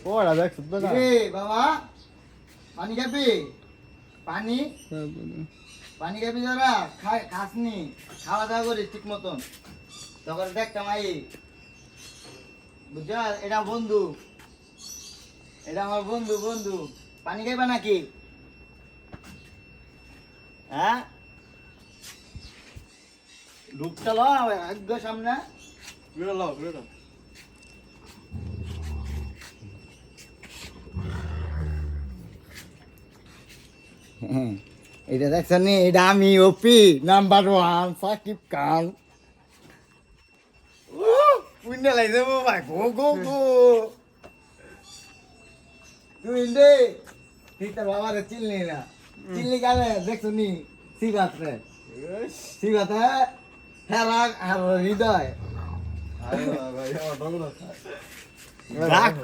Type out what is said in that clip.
ওরা দেখছ তো না বাবা পানি খাবি পানি পানি খাবি যারা খাসনি খাওয়া দাওয়া করি ঠিক মতন তখন দেখতাম আই বুঝছ এটা বন্ধু এটা আমার বন্ধু বন্ধু পানি খাইবা নাকি হ্যাঁ ঢুকতে লো একদম সামনে বেরো বেরো এটা দেখছেন নি এটা আমি ওপি নাম্বার 1 সাকিব খান পুণ্য লাইছে ভাই গো গো গো তুই ইন্দে তুই তোর বাবারে চিনলি না চিনলি কালে দেখছো নি সিগাতে সিগাতে হেরা হৃদয় আরে ভাই আমার ডগরা রাখ